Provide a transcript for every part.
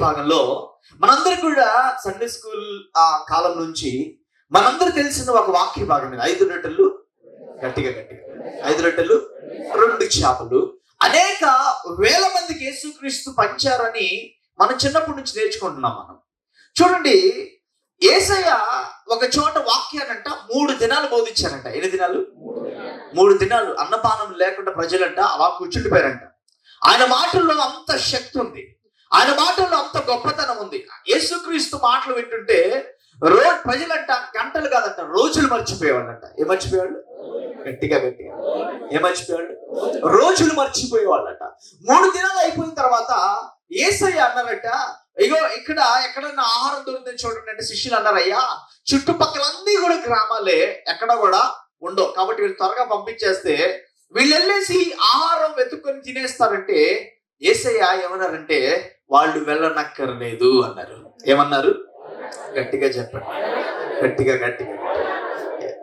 భాగంలో మనందరికి కూడా సండే స్కూల్ ఆ కాలం నుంచి మనందరూ తెలిసిన ఒక వాక్య భాగం మీద 5 రొట్టెలు గట్టిగా 5 రొట్టెలు 2 చేపలు అనేక వేల మందికి యేసుక్రీస్తు పంచారని మనం చిన్నప్పటి నుంచి నేర్చుకుంటున్నాం. మనం చూడండి, యేసయ్య ఒక చోట వాక్యానంట 3 దినాలు బోధించారంట. ఎన్ని దినాలు? 3 దినాలు అన్నపానం లేకుండా ప్రజలంట అలా కూర్చుండిపోయారంట. ఆయన మాటల్లో అంత శక్తి ఉంది, ఆయన మాటల్లో అంత గొప్పతనం ఉంది. యేసుక్రీస్తు మాటలు వింటుంటే ప్రజలంట గంటలు కాదంట రోజులు మర్చిపోయేవాళ్ళంట. ఏం మర్చిపోయేవాళ్ళు? గట్టిగా ఏం మర్చిపోయాడు? రోజులు మర్చిపోయేవాళ్ళంట. 3 దినాలు అయిపోయిన తర్వాత యేసయ్య అన్నారట, ఇగో ఇక్కడ ఎక్కడన్నా ఆహారం దొరుకుతుంది చూడండి అంటే శిష్యులు అన్నారయ్యా, చుట్టుపక్కలన్నీ కూడా గ్రామాలే, ఎక్కడ కూడా ఉండవు, కాబట్టి వీళ్ళు త్వరగా పంపించేస్తే వీళ్ళు వెళ్ళేసి ఆహారం వెతుక్కొని తినేస్తారంటే యేసయ్య ఏమన్నారంటే వాళ్ళు వెళ్ళనక్కర్లేదు అన్నారు. ఏమన్నారు? గట్టిగా చెప్పండి, గట్టిగా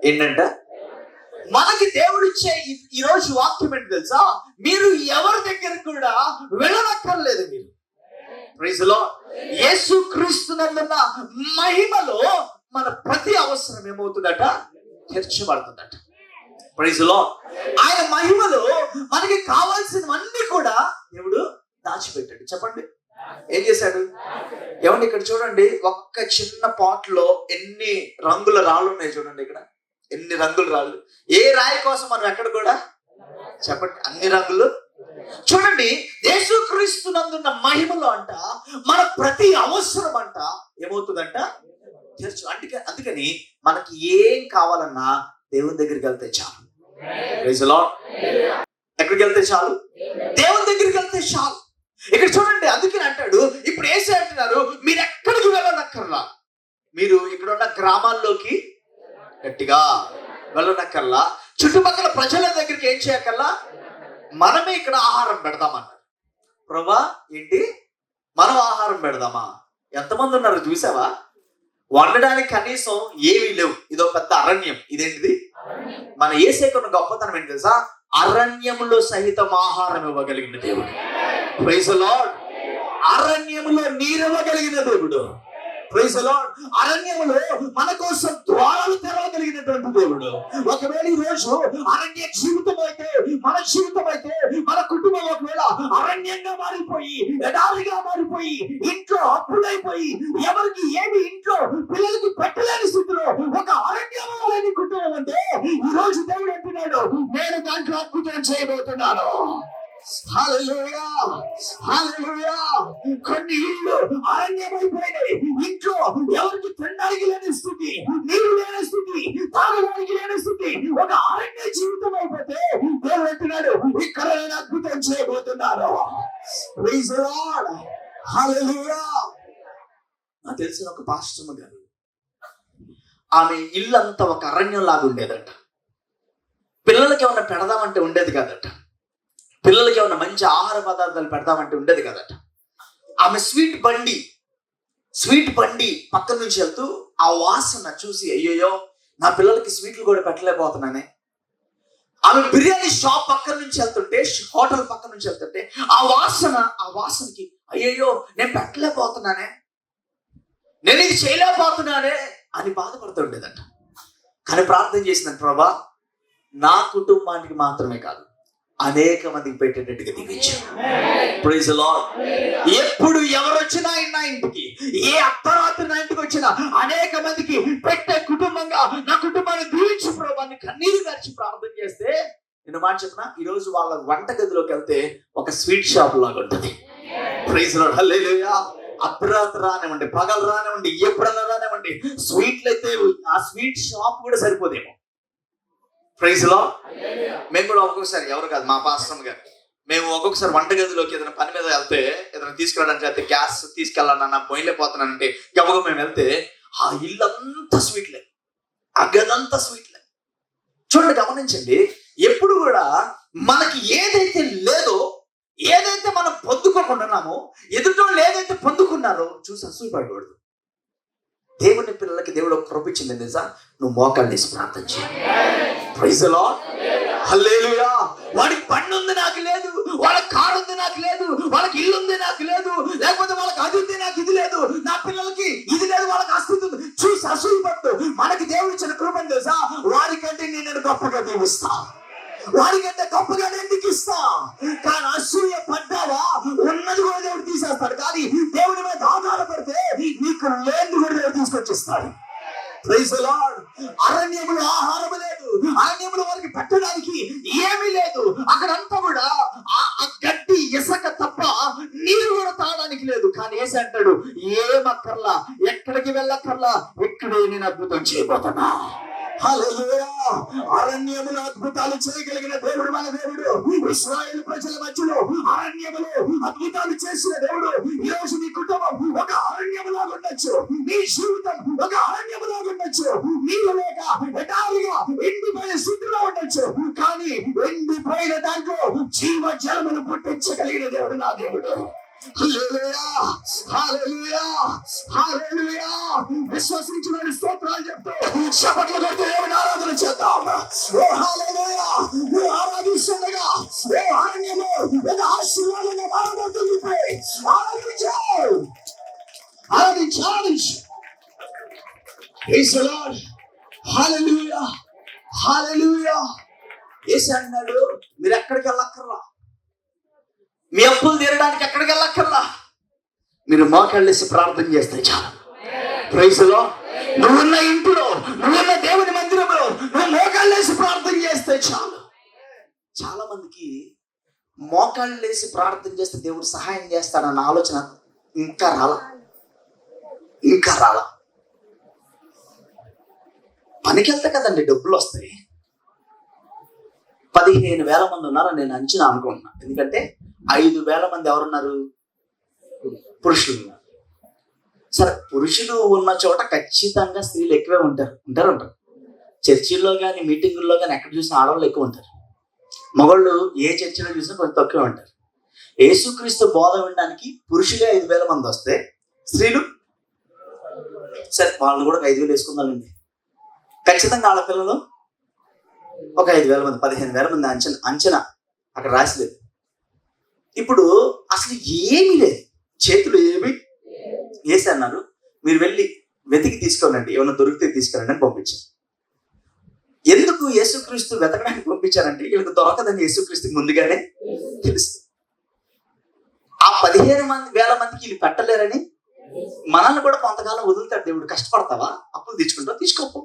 ఏంటంట? మనకి దేవుడిచ్చే ఈరోజు వాక్యం ఏంటి తెలుసా? మీరు ఎవరి దగ్గర కూడా వెళ్ళనక్కర్లేదు. మీరు ప్రైజ్ లార్డ్. యేసుక్రీస్తునందున్న మహిమలో మన ప్రతి అవసరం ఏమవుతుందట? తీర్చబడుతుందట. Praise lord. ఆయన మహిమలో మనకి కావాల్సినవన్నీ కూడా దేవుడు దాచిపెట్టాడు. చెప్పండి, ఏం చేశాడు? ఏమండి ఇక్కడ చూడండి, ఒక్క చిన్న పాట్ లో ఎన్ని రంగుల రాళ్ళు ఉన్నాయి చూడండి. ఇక్కడ ఎన్ని రంగుల రాళ్ళు. ఏ రాయి కోసం మనం ఎక్కడ కూడా చెప్పండి, అన్ని రంగులు. చూడండి, యేసుక్రీస్తునందున్న మహిమలో అంట మన ప్రతి అవసరం అంట ఏమవుతుందంట? తీర్చు. అందుకని మనకి ఏం కావాలన్నా దేవుని దగ్గరికి వెళ్తే చాలు. Praise lord. ఎక్కడికి వెళ్తే చాలు? దేవుని దగ్గరికి వెళ్తే చాలు. ఇక్కడ చూడండి, అందుకని అంటాడు, ఇప్పుడు యేసయ్య అంటున్నారు మీరు ఎక్కడికి వెళ్ళనక్కర్లా, మీరు ఇక్కడ ఉన్న గ్రామాల్లోకి గట్టిగా వెళ్ళనక్కర్లా, చుట్టుపక్కల ప్రజల దగ్గరికి ఏం చేయక్కర్లా, మనమే ఇక్కడ ఆహారం పెడదామన్నారు. ప్రభా ఏంటి, మనం ఆహారం పెడదామా? ఎంతమంది ఉన్నారు చూసావా? వండడానికి కనీసం ఏమీ లేవు. ఇదో పెద్ద అరణ్యం. ఇదేంటిది? మన యేసయ్యకు ఉన్న గొప్పతనం ఏంటి తెలుసా? అరణ్యములో సహితం ఆహారం ఇవ్వగలిగిన దేవుడు. Praise lord. అరణ్యములో నీరు ఇవ్వగలిగిన దేవుడు. Praise lord. అరణ్యములో మన కోసం ద్వారాలు తెరవగలిగినటువంటి దేవుడు. ఒకవేళ ఈ రోజు అరణ్య జీవితం అయితే, మన జీవితం అయితే, మన కుటుంబం ఒకవేళ అరణ్యంగా మారిపోయి, ఎడారిగా మారిపోయి, ఇంట్లో అప్పులైపోయి, ఎవరికి ఏమి ఇంట్లో పిల్లలకి పెట్టలేని స్థితిలో ఒక అరణ్యంలో లేని కుటుంబం అంటే ఈ రోజు దేవుడు అంటున్నాడు, నేను దాంట్లో అద్భుతం చేయబోతున్నాను. హల్లెలూయా, హల్లెలూయా. కొన్ని ఇళ్ళు అరణ్యమైపోయినాయి. ఇంట్లో ఎవరికి తినడానికి లేని స్థితి, నీరు లేని స్థితి, తాగడానికి లేని స్థితి, ఒక అరణ్య జీవితం అయిపోతే దేవుడు అంటున్నాడు, ఇక్కడ నేను అద్భుతం చేయబోతున్నాను. Praise the lord. హల్లెలూయా. నాకు తెలిసిన ఒక పాస్టమ్మ గారు, ఆమె ఇల్లంతా ఒక అరణ్యం లాగా ఉండేదట. పిల్లలకి ఏమన్నా పెడదామంటే ఉండేది కాదట. పిల్లలకి ఏమన్నా మంచి ఆహార పదార్థాలు పెడదామంటే ఉండేది కదట. ఆమె స్వీట్ బండి పక్కన నుంచి వెళ్తూ ఆ వాసన చూసి అయ్యయ్యో నా పిల్లలకి స్వీట్లు కూడా పెట్టలేకపోతున్నానే. ఆమె బిర్యానీ షాప్ పక్కన నుంచి వెళ్తుంటే, హోటల్ పక్కన నుంచి వెళ్తుంటే ఆ వాసనకి అయ్యయ్యో నేను పెట్టలేకపోతున్నానే, నేను ఇది చేయలేకపోతున్నానే అని బాధపడుతుండేదట. కానీ ప్రార్థన చేసిన ప్రభా నా కుటుంబానికి మాత్రమే కాదు అనేక మందికి పెట్టేటట్టుగా దీవించారు. Praise the lord. ఎప్పుడు ఎవరు వచ్చినా నా ఇంటికి, ఏ అర్ధరాత్రి నా ఇంటికి వచ్చినా అనేక మందికి పెట్టే కుటుంబంగా నా కుటుంబాన్ని దీవించు ప్రభువాన్ని కన్నీరు గార్చి ప్రార్థన చేస్తే, నేను మాట చెప్పిన ఈరోజు వాళ్ళ వంట గదిలోకి వెళ్తే ఒక స్వీట్ షాప్ లాగా ఉంటుంది. Praise the lord. హల్లెలూయా. అర్ధరాత్రి రానివ్వండి, పగలు రానివ్వండి, ఎప్పుడన్నా రానివ్వండి, స్వీట్లు అయితే ఆ స్వీట్ షాప్ కూడా సరిపోదేమో. Praise lord. మేము కూడా ఒక్కొక్కసారి, ఎవరు కాదు మా పాస్టర్ గారు, మేము ఒక్కొక్కసారి వంట గదిలోకి ఏదైనా పని మీద వెళ్తే, ఏదైనా తీసుకురావడానికి అయితే గ్యాస్ తీసుకెళ్ళాలన్నా మొయ్యలేకపోతున్నానంటే గబగబా మేము వెళ్తే ఆ ఇల్లంతా స్వీట్లే, ఆ గదంతా స్వీట్లే. చూడండి, గమనించండి, ఎప్పుడు కూడా మనకి ఏదైతే లేదో, ఏదైతే మనం పొందుకోకుండామో, ఎదుటోళ్ళు ఏదైతే పొందుకున్నారో చూసి అసూయపడకూడదు. దేవుని పిల్లలకి దేవుడు ఒక కృప ఇచ్చింది తెలుసా? నువ్వు మోకాళ్ళు వేసి ప్రార్థన చేయి. Praise the lord. హల్లెలూయా. వాడికి బండి ఉంది నాకు లేదు, వాళ్ళకి కారు ఉంది నాకు లేదు, వాళ్ళకి ఇల్లు ఉంది నాకు లేదు, లేకపోతే వాళ్ళకి అది ఉంది నాకు లేదు, నా పిల్లలకి ఇది లేదు, వాళ్ళకి ఆస్తి చూసి అసూయపడదు. మనకి దేవుడు ఇచ్చిన కృపను తెలుసా, వారికంటే నేను గొప్పగా దీవిస్తా, వారికంటే గొప్పగా ఎందుకు ఇస్తా. కానీ అసూయ పడ్డావా ఉన్నది కూడా దేవుడు తీసేస్తాడు. కానీ దేవుడి మీద ఆధారపడితే నీకు లేని కూడా దేవుడు తీసుకొచ్చిస్తాడు. Praise the lord. అరణ్యములో ఆహారం లేదు, అరణ్యములో వారికి పెట్టడానికి ఏమీ లేదు. అక్కడంతా కూడా ఆ గడ్డి ఇసక తప్ప నీరు కూడా తాగడానికి లేదు. కానీ ఏసి అంటాడు, ఏమక్కర్లా, ఎక్కడికి వెళ్ళక్కర్లా, ఇక్కడే నేను అద్భుతం చేయబోతున్నా. హల్లెలూయా. అరణ్యములో అద్భుతాలు చేయగలిగిన దేవుడు మన దేవుడు. ఇశ్రాయేలు ప్రజల మధ్యలో అరణ్యములో అద్భుతాలు చేసిన దేవుడు. ఈ రోజు నీ కుటుంబం ఒక అరణ్యములాగా ఉండొచ్చు, నీ జీవితం ఒక అరణ్యములాగా ఉండొచ్చు, నీళ్ళు లేక ఎడారిగా ఎండిపోయిన స్థితిలో ఉండొచ్చు. కానీ ఎండిపోయిన దాంట్లో జీవ జలమును పుట్టించగలిగిన దేవుడు నా దేవుడు. హల్లెలూయా, హల్లెలూయా, హల్లెలూయా. విశ్వసించిన స్తోత్రాలు చెప్తూ శపథలు కొడుతూ దేవుని ఆరాధన చేద్దాం. ఓ హల్లెలూయా. నువ్వు ఆరాధిస్తుండగా ఓ అరణ్యము ఒక ఆశీర్వాదంగా మారబోతుంది. ఆరాధించు, ఆరాధించు, ఆరాధించు. Praise the lord. Hallelujah, hallelujah. యేసు అన్నాడు, మీరు ఎక్కడికి వెళ్ళక్కర్లా, మీ అప్పులు తీరడానికి ఎక్కడికి వెళ్ళక్కర్లా, మీరు మోకాళ్ళేసి ప్రార్థన చేస్తే చాలు. Praise the Lord. నువ్వున్న ఇంట్లో, నువ్వున్న దేవుని మందిరంలో నువ్వు మోకాళ్ళేసి ప్రార్థన చేస్తే చాలు. చాలా మందికి మోకాళ్ళేసి ప్రార్థన చేస్తే దేవుడు సహాయం చేస్తాడన్న ఆలోచన ఇంకా రాలా. పనికి వెళ్తే కదండి డబ్బులు వస్తాయి. 15,000 మంది ఉన్నారని నేను అంచనా అనుకుంటున్నా. ఎందుకంటే 5,000 మంది ఎవరున్నారు, పురుషులు ఉన్నారు. సరే, పురుషులు ఉన్న చోట ఖచ్చితంగా స్త్రీలు ఎక్కువే ఉంటారు. చర్చిల్లో కానీ మీటింగుల్లో కానీ ఎక్కడ చూసినా ఆడవాళ్ళు ఎక్కువ ఉంటారు. మగవాళ్ళు ఏ చర్చిలో చూసినా కొంచెం తక్కువే ఉంటారు. యేసుక్రీస్తు బోధ వినడానికి పురుషులే 5,000 మంది వస్తే స్త్రీలు, సరే వాళ్ళని కూడా 5,000 వేసుకుందామండి. ఖచ్చితంగా ఆడపిల్లలు ఒక 5,000 మంది, 15,000 మంది అంచనా అక్కడ రాసిలేదు. ఇప్పుడు అసలు ఏమీ లేదు, చేతులు ఏమి వేసి అన్నారు, మీరు వెళ్ళి వెతికి తీసుకోనండి, ఏమైనా దొరికితే తీసుకురండి అని పంపించారు. ఎందుకు యేసుక్రీస్తు వెతకడానికి పంపించారంటే వీళ్ళకి దొరకదని యేసుక్రీస్తుకి ముందుగానే తెలుసు. ఆ 15,000 మందికి వీళ్ళు పెట్టలేరని మనల్ని కూడా కొంతకాలం వదులుతాడు దేవుడు. కష్టపడతావా, అప్పులు తెచ్చుకుంటావా, తీసుకోపో.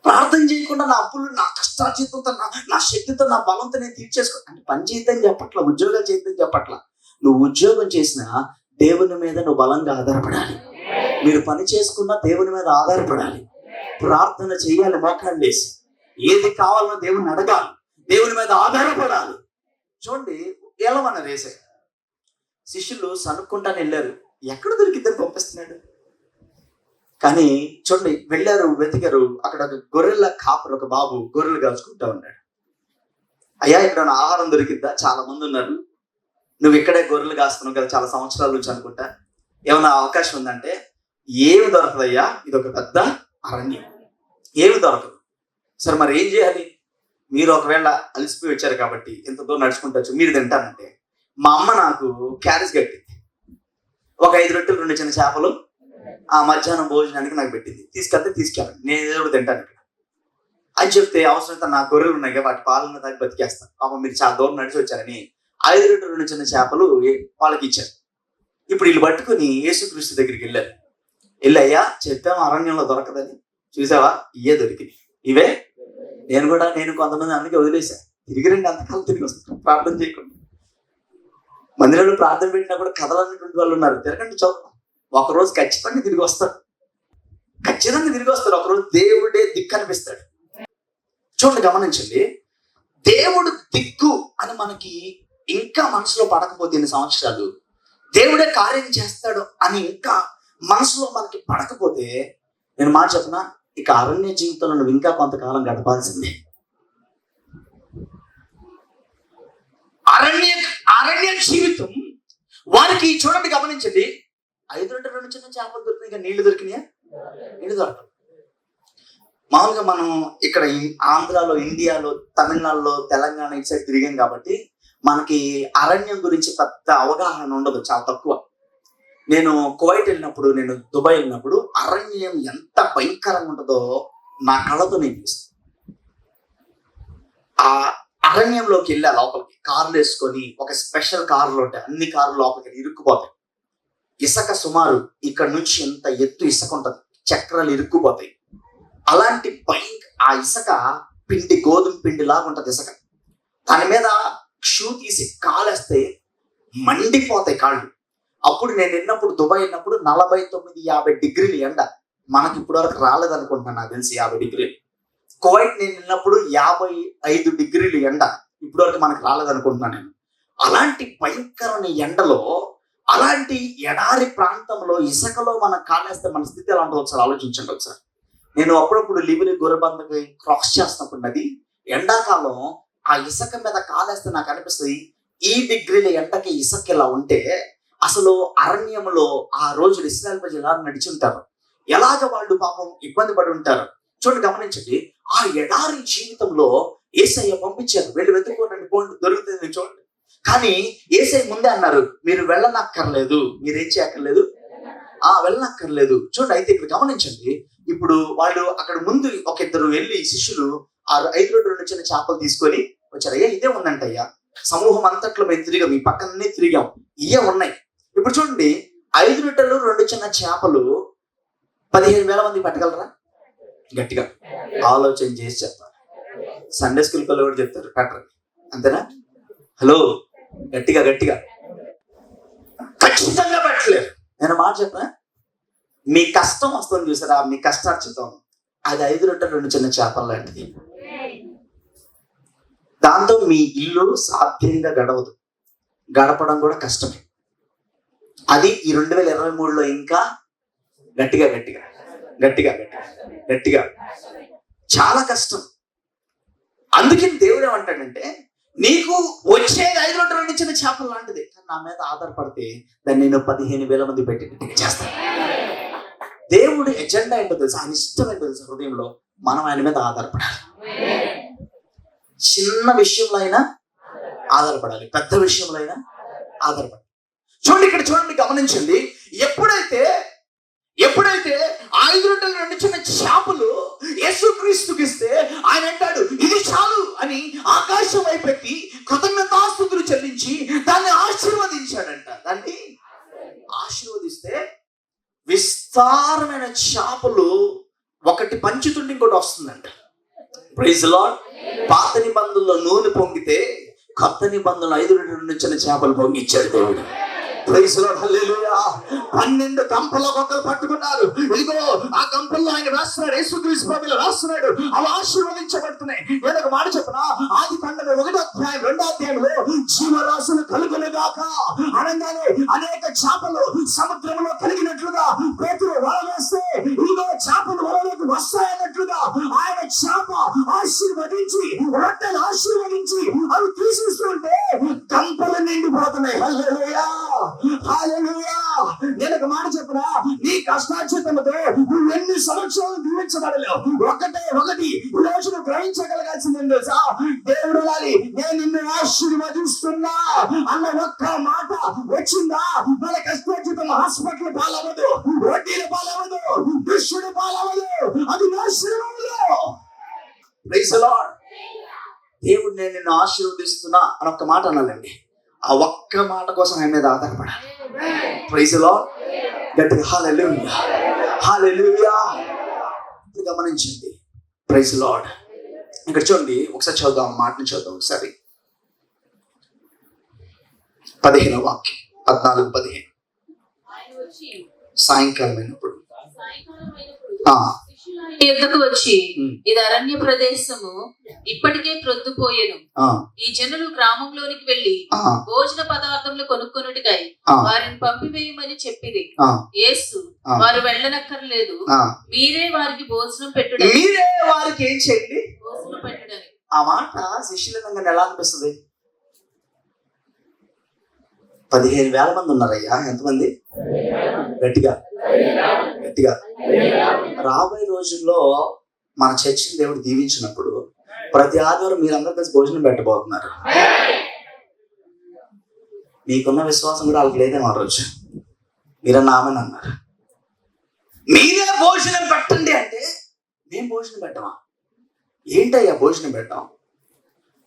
ప్రార్థన చేయకుండా నా అప్పులు నా కష్టార్జితంతో నా శక్తితో నా బలంతో నేను తీర్చేసుకో అంటే పని చేయొద్దని చెప్పట్లా, ఉద్యోగాలు చేయొద్దని చెప్పట్లా. నువ్వు ఉద్యోగం చేసినా దేవుని మీద నువ్వు బలంగా ఆధారపడాలి. మీరు పని చేసుకున్నా దేవుని మీద ఆధారపడాలి. ప్రార్థన చేయాలి, మోకాళ్ళు వేసి ఏది కావాలన్నా దేవుని అడగాలి, దేవుని మీద ఆధారపడాలి. చూడండి, ఎలమన్నారు యేసయ్య. శిష్యులు సనుక్కుంటాను వెళ్ళారు, ఎక్కడ దొరికిద్దని పంపిస్తున్నాడు. కానీ చూడండి, వెళ్ళారు, వెతికారు. అక్కడ ఒక గొర్రెల కాపరు, ఒక బాబు గొర్రెలు కాల్చుకుంటా ఉన్నాడు. అయ్యా, ఇక్కడ ఆహారం దొరికిద్దా, చాలా మంది ఉన్నారు, నువ్వు ఇక్కడే గొర్రెలు కాస్తున్నావు కదా చాలా సంవత్సరాల నుంచి అనుకుంటా, ఏమైనా అవకాశం ఉందంటే, ఏమి దొరకదయ్యా, ఇది ఒక పెద్ద అరణ్యం, ఏమి దొరకదు. సరే మరి ఏం చేయాలి, మీరు ఒకవేళ అలసిపోయి వచ్చారు కాబట్టి ఇంత దూరం నడుచుకుంటూ మీరు తింటానంటే, మా అమ్మ నాకు క్యారేజ్ కట్టింది, ఒక 5 రొట్టెలు 2 చిన్న చేపలు ఆ మధ్యాహ్నం భోజనానికి నాకు పెట్టింది, తీసుకెళ్ళండి, నేను ఏదో తింటాను ఇక్కడ అని చెప్తే, అవసరమైతే నా గొర్రెలు ఉన్నాయి వాటి పాలన దాకా బతికేస్తాను, పాప మీరు చాలా దూరం నడిచి వచ్చారని 5 రొట్టెలు 2 చిన్న చేపలు వాళ్ళకి ఇచ్చారు. ఇప్పుడు వీళ్ళు పట్టుకుని యేసుక్రీస్తు దగ్గరికి వెళ్ళారు. వెళ్ళయ్యా, చెప్పాము అరణ్యంలో దొరకదని, చూసావా ఇవే దొరికింది, ఇవే నేను కొంతమంది అందుకే వదిలేశాను, తిరిగి రండి, అంతకాలం తిరిగి వస్తాను ప్రార్థన చేయకుండా. మందిరంలో ప్రార్థన పెట్టినప్పుడు కథలన్నటువంటి వాళ్ళు ఉన్నారు, తిరగండి చదువు, ఒకరోజు ఖచ్చితంగా తిరిగి వస్తారు, ఒకరోజు దేవుడే దిక్కు అనిపిస్తాడు. చూడండి, గమనించండి, దేవుడు దిక్కు అని మనకి ఇంకా మనసులో పడకపోతే ఎన్ని సంవత్సరాలు, దేవుడే కార్యం చేస్తాడు అని ఇంకా మనసులో మనకి పడకపోతే, నేను మాట చెప్పనా, ఇక అరణ్య జీవితంలో నువ్వు ఇంకా కొంతకాలం గడపాల్సిందే. అరణ్య జీవితం వారికి, చూడండి గమనించండి, 5 రొట్టెలు 2 చిన్న చేపలు దొరికినాయి, ఇక నీళ్లు దొరికినాయా, నీళ్లు దొరకదు. మామూలుగా మనం ఇక్కడ ఆంధ్రాలో, ఇండియాలో, తమిళనాడులో, తెలంగాణ ఇటు సైడ్ తిరిగాం కాబట్టి మనకి అరణ్యం గురించి పెద్ద అవగాహన ఉండదు, చాలా తక్కువ. నేను కువైట్ వెళ్ళినప్పుడు, నేను దుబాయ్ వెళ్ళినప్పుడు అరణ్యం ఎంత భయంకరంగా ఉంటుందో నా కళ్ళతో నేను చూసాను. ఆ అరణ్యంలోకి వెళ్ళా లోపలికి కార్లు వేసుకొని, ఒక స్పెషల్ కార్లు ఉంటాయి, అన్ని కార్లు లోపలికి ఇరుక్కుపోతాయి. ఇసుక సుమారు ఇక్కడ నుంచి ఎంత ఎత్తు ఇసుక ఉంటుంది, చక్రాలు ఇరుక్కుపోతాయి. అలాంటి ఆ ఇసుక పిండి, గోధుమ పిండి లాగా ఉంటుంది ఇసుక. దాని మీద షూ తీసి కాలేస్తే మండిపోతాయి కాళ్ళు. అప్పుడు నేను వెళ్ళినప్పుడు, దుబాయ్ వెళ్ళినప్పుడు 49-50 డిగ్రీలు ఎండ. మనకి ఇప్పటి వరకు రాలేదనుకుంటున్నాను, నాకు తెలిసి 50 డిగ్రీలు. కువైట్ నేను వెళ్ళినప్పుడు 55 డిగ్రీలు ఎండ, ఇప్పటి వరకు మనకు రాలేదనుకుంటున్నాను నేను. అలాంటి భయంకరమైన ఎండలో, అలాంటి ఎడారి ప్రాంతంలో ఇసుకలో మనం కాలేస్తే మన స్థితి ఎలా ఉంటుందో ఒకసారి ఆలోచించండి. ఒకసారి నేను అప్పుడప్పుడు లిబిలి గొర్రెబందకి క్రాస్ చేస్తున్నప్పుడు నది ఎండాకాలం ఆ ఇసుక మీద కాలేస్తే నాకు అనిపిస్తుంది, ఈ డిగ్రీల ఎండకి ఇసుక ఇలా ఉంటే అసలు అరణ్యంలో ఆ రోజులు ఇశ్రాయేలు ప్రజలు ఎలా నడిచి ఉంటారు, ఎలాగ వాళ్ళు పాపం ఇబ్బంది పడి ఉంటారు. చూడండి, గమనించండి. ఆ ఎడారి జీవితంలో యేసయ్య పంపించారు, వెళ్ళి వెతుక్కోనండి, పోండి, దొరుకుతుంది చూడండి. కానీ యేసయ్య ముందే అన్నారు, మీరు వెళ్ళనక్కర్లేదు, మీరేం చేయక్కర్లేదు, వెళ్ళనక్కర్లేదు. చూడండి, అయితే ఇక్కడ గమనించండి. ఇప్పుడు వాళ్ళు అక్కడ ముందు ఒక ఇద్దరు వెళ్ళి శిష్యులు 5 రొట్టెలు 2 చిన్న చేపలు తీసుకొని వచ్చారు. అయ్యా ఇదే ఉందంటయ్యా, సమూహం అంతట్లో మేము తిరిగాం, ఈ పక్కనే తిరిగాం, ఇవే ఉన్నాయి. ఇప్పుడు చూడండి, 5 రొట్టెలు 2 చిన్న చేపలు 15,000 మంది పట్టగలరా? గట్టిగా ఆలోచన చేసి చెప్తారు. సండే స్కూల్ పిల్లలు కూడా చెప్తారు, పెట్టరు, అంతేనా? హలో, గట్టిగా ఖచ్చితంగా పెట్టలేరు. నేను మాట చెప్పనా, మీ కష్టం వస్తుంది చూసారా, మీ కష్టార్జితం, అది 5 రొట్టెలు 2 చిన్న చేపలు లాంటిది. దాంతో మీ ఇల్లు సాధ్యంగా గడవదు, గడపడం కూడా కష్టమే. అది ఈ 2023లో ఇంకా గట్టిగా చాలా కష్టం. అందుకని దేవుడు ఏమంటాడంటే, నీకు వచ్చేది 5 రొట్టెలు 2 చిన్న చేపలు లాంటిది, కానీ నా మీద ఆధారపడితే దాన్ని నేను 15,000 మంది పెట్టేటట్టుగా చేస్తాను. దేవుడి ఎజెండా ఏంటో తెలుసు, ఆయన ఇష్టం ఏంటో తెలుసు. హృదయంలో మనం ఆయన మీద ఆధారపడాలి. చిన్న విషయంలో అయినా ఆధారపడాలి, పెద్ద విషయంలో అయినా ఆధారపడాలి. చూడండి, ఇక్కడ చూడండి, గమనించండి. ఎప్పుడైతే 5 రొట్టెలు 2 చిన్న చేపలు యేసుక్రీస్తుకి ఇస్తే ఆయన అంటాడు, ఇది చాలు అని ఆకాశం వైపెట్టి కృతజ్ఞతాస్తుతులు చెల్లించి దాన్ని ఆశీర్వదించాడంట. దాన్ని ఆశీర్వదిస్తే విస్తారమైన చేపలు ఒకటి పంచుతుండి ఇంకోటి వస్తుందంట. Praise lord. పాత నిబంధనలో నూనె పొంగితే కొత్త నిబంధనలు 5 రొట్టెలు 2 చిన్న చేపలు పొంగిచ్చాడు దేవుడు. ప్రైజ్ లార్డ్, హల్లెలూయా. 12 గంపల ఒక్కరు పట్టుకున్నారు. ఇదిగో ఆ గంపల్లో ఆయన రాస్తున్నాడు, యేసుక్రీస్తు ప్రభువులు రాస్తున్నాడు, అవి ఆశీర్వదించబడుతున్నాయి. నేను ఒక మాట చెప్పనా, ఆదికాండము 1వ అధ్యాయం 2వ అధ్యాయంలో జీవరాశులు కలుగునుగాక అనగానే అనేక చేపలు సముద్రంలో కలిగినట్లుగా పేతురు వల వేస్తే ఇదిగో చేపలు వలలోకి వస్తాయన్నట్లుగా ఆయన చేప ఆశీర్వదించి, రొట్టెలు ఆశీర్వదించి అవి తీసిస్తుంటే గంపలు నిండిపోతున్నాయి. హల్లెలూయా. నేను ఒక మాట చెప్పనా, నీ కష్టార్జితంతో నువ్వు ఎన్ని సంవత్సరాలు దీవించబడలేవు. ఒకటి ఈ రోజు నువ్వు గ్రహించగలగాల్సింది ఏంటో తెలుసా, దేవుడు లాలి నేను నిన్ను ఆశీర్వదిస్తున్నా అన్న ఒక్క మాట వచ్చిందా, మన కష్టార్జితం హాస్పిటల్ పాలవదు, వడ్డీలు పాలవదు, దుష్టుడు పాలవదు, అది నాశనమవదు. Praise the lord. దేవుడు నేను నిన్ను ఆశీర్వదిస్తున్నా అని ఒక్క మాట అనాలండి. ఆ ఒక్క మాట కోసం ఆయన మీద ఆధారపడాలి. Praise the lord. గట్టిగా హల్లెలూయా, హల్లెలూయా. గమనించండి. Praise the lord. ఇక్కడ చూడండి, ఒకసారి చదువుదాం, మాటని చదువుదాం ఒకసారి. 15వ వాక్యం, 14-15. సాయంకాలం అయినప్పుడు యుద్ధకు వచ్చి, ఇది అరణ్య ప్రదేశము, ఇప్పటికే ప్రొద్దుపోయెను. ఈ జనులు గ్రామంలోనికి వెళ్లి భోజన పదార్థములు కొనుక్కొనుటకై వారిని పంపివేయమని చెప్పిరి. యేసు, వారు వెళ్ళనక్కర్లేదు, మీరే వారికి భోజనం పెట్టుడు, మీరే వారికి ఏం చేయండి, భోజనం పెట్టుడని. ఆ మాట శిష్యులంగా ఎలా అనిపిస్తుంది? 15,000 మంది ఉన్నారయ్యా. ఎంతమంది? గట్టిగా. రాబోయే రోజుల్లో మన చర్చిని దేవుడు దీవించినప్పుడు ప్రతి ఆదివారం మీరందరూ కలిసి భోజనం పెట్టబోతున్నారు. మీకున్న విశ్వాసం కూడా వాళ్ళకి లేదేమో ఆ రోజు. మీరన్నా ఆమెను అన్నారు. మీరే భోజనం పెట్టండి అంటే మేము భోజనం పెట్టమా? ఏంటయ్యా భోజనం పెట్టాం?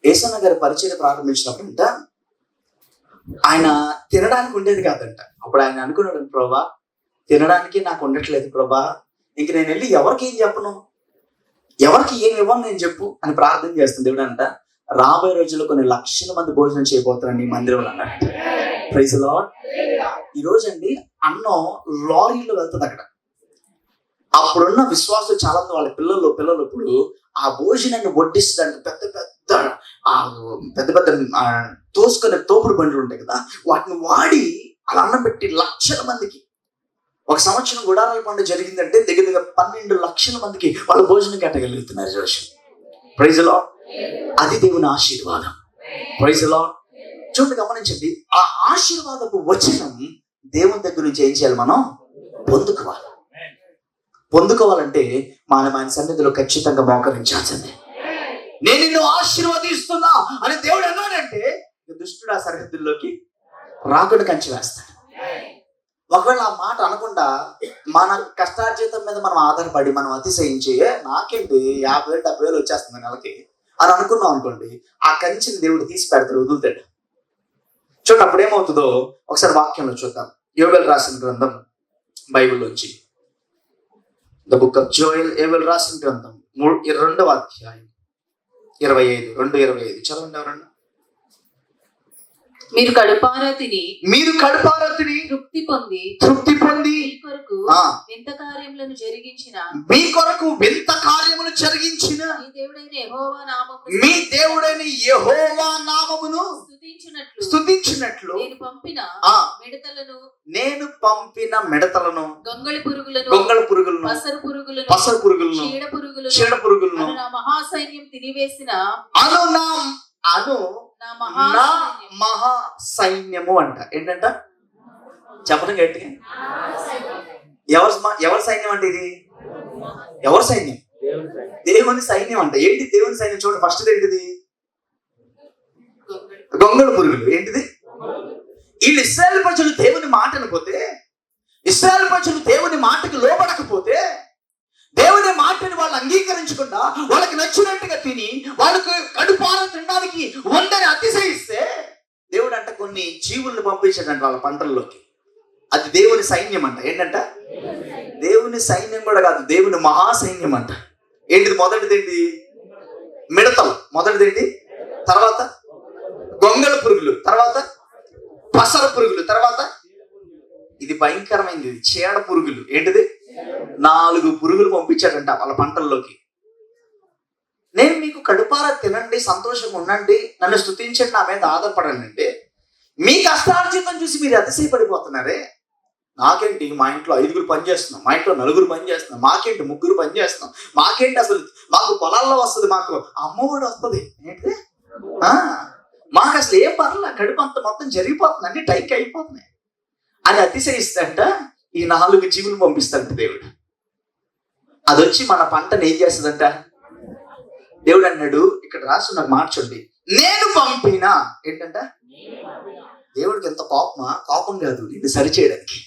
యేసన్న గారి పరిచయం ప్రారంభించినప్పుడంట ఆయన తినడానికి ఉండేది కాదంట. అప్పుడు ఆయన అనుకున్నాడు, ప్రభా తినడానికి నాకు ఉండట్లేదు ప్రభా, ఇంక నేను వెళ్ళి ఎవరికి ఏం చెప్పను, ఎవరికి ఏం ఇవ్వను నేను చెప్పు అని ప్రార్థన చేస్తుంది. దేవుడు అంట రాబోయే రోజుల్లో కొన్ని లక్షల మంది భోజనం చేయబోతారండి ఈ మందిరంలో అన్నట్టు. Praise the lord. ఈ రోజు అండి అన్నం లారీలో వెళ్తుంది అక్కడ. అప్పుడున్న విశ్వాసులు చాలా మంది వాళ్ళ పిల్లలు ఇప్పుడు ఆ భోజనాన్ని వడ్డిస్తానికి పెద్ద పెద్ద తోసుకునే తోపుడు బండ్లు ఉంటాయి కదా, వాటిని వాడి అలా అన్నం పెట్టి లక్షల మందికి. ఒక సంవత్సరం గుడారాల పండుగ జరిగిందంటే దగ్గర 12 లక్షల మందికి వాళ్ళు భోజనం కట్టగలుగుతున్నారు రోజు. Praise the lord. అది దేవుని ఆశీర్వాదం. Praise the lord. చూడండి, గమనించండి, ఆ ఆశీర్వాదపు వచనం దేవుని దగ్గర నుంచి ఏం చేయాలి? మనం పొందుకోవాలంటే మనం ఆయన సన్నిధిలో ఖచ్చితంగా మోకరించాల్సిందే. నేను నిన్ను ఆశీర్వదిస్తున్నా అని దేవుడు అన్నాడంటే దుష్టుడు ఆ సరిహద్దుల్లోకి రాకుండా కంచి వేస్తాడు. ఒకవేళ ఆ మాట అనకుండా మన కష్టార్జితం మీద మనం ఆధారపడి మనం అతిశయించి నాకేంటి 50,000-70,000 వచ్చేస్తుంది నెలకి అని అనుకున్నాం అనుకోండి, ఆ కంచిని దేవుడు తీసి పెడతాడు, వదులుతాడు. చూడండి అప్పుడు ఏమవుతుందో ఒకసారి వాక్యంలో చూద్దాం. యోవేలు రాసిన గ్రంథం బైబిల్లోంచి, ద బుక్ ఆఫ్ జోయల్, యోవేలు రాసిన గ్రంథం 2వ అధ్యాయం 2:25 చదవండి ఎవరన్నా. మీరు కడుపారా తిని తృప్తి పొంది మీ కొరకు వింత కార్యములను జరిగించిన మీ దేవుడైన యెహోవా నామమును స్తుతించినట్లు నేను పంపిన మిడతలను గొంగళి పురుగులను పసరు పురుగులను చీడ పురుగులను నా మహాసైన్యం తినివేసిన నా మహా సైన్యము అంట. ఏంటంట చెప్పడం గట్టిగా. ఎవరి సైన్యం అంటే ఇది? ఎవరి సైన్యం? దేవుని సైన్యం అంట. ఏంటి దేవుని సైన్యం? చూడండి, ఫస్ట్ ఏంటిది? గొంగళ పురుగులు. ఏంటిది? వీళ్ళు ఇశ్రాయేలు ప్రజలు దేవుని మాట అనుకోతే, ఇశ్రాయేలు ప్రజలు దేవుని మాటకి లోబడకపోతే, దేవుని మాటని వాళ్ళు అంగీకరించకుండా వాళ్ళకి నచ్చినట్టుగా తిని వాళ్ళకు కడుపార తినడానికి వందని అతిశయిస్తే దేవుడు అంట కొన్ని జీవుల్ని పంపించాడంట వాళ్ళ పంటల్లోకి. అది దేవుని సైన్యం అంట. ఏంటంట? దేవుని సైన్యం కూడా కాదు, దేవుని మహాసైన్యం అంట. ఏంటిది? మొదటిదేంటి? మిడతలు. మొదటిదేంటి? తర్వాత గొంగళ పురుగులు, తర్వాత పసర పురుగులు, తర్వాత ఇది భయంకరమైనది, ఇది చీడ పురుగులు. ఏంటిది? 4 పురుగులు పంపించాడంట వాళ్ళ పంటల్లోకి. నేను మీకు కడుపారా తినండి, సంతోషంగా ఉండండి, నన్ను స్తుతించండి, నా మీద ఆధారపడండి అంటే మీ కష్టార్జితం చూసి మీరు అతిశయపడిపోతున్నారే. నాకేంటి మా ఇంట్లో 5 పని చేస్తున్నాం, మా ఇంట్లో 4 పని చేస్తున్నాం, మాకేంటి 3 పని చేస్తున్నాం, మాకేంటి అసలు మాకు పొలాల్లో వస్తుంది, మాకు అమ్మఒడి వస్తుంది, ఏంటి మాకు అసలు ఏం పర్లే, కడుపు అంత మొత్తం జరిగిపోతుంది, అన్ని టైంకి అయిపోతున్నాయి అని అతిశయిస్తాంట. ఈ 4 జీవులు పంపిస్తాడంట దేవుడు. అది వచ్చి మన పంటను ఏం చేస్తుందంట? దేవుడు అన్నాడు, ఇక్కడ రాసి నాకు మార్చండి, నేను పంపిన. ఏంటంట? దేవుడికి ఎంత కోపం కాదు నిన్ను సరిచేయడానికి.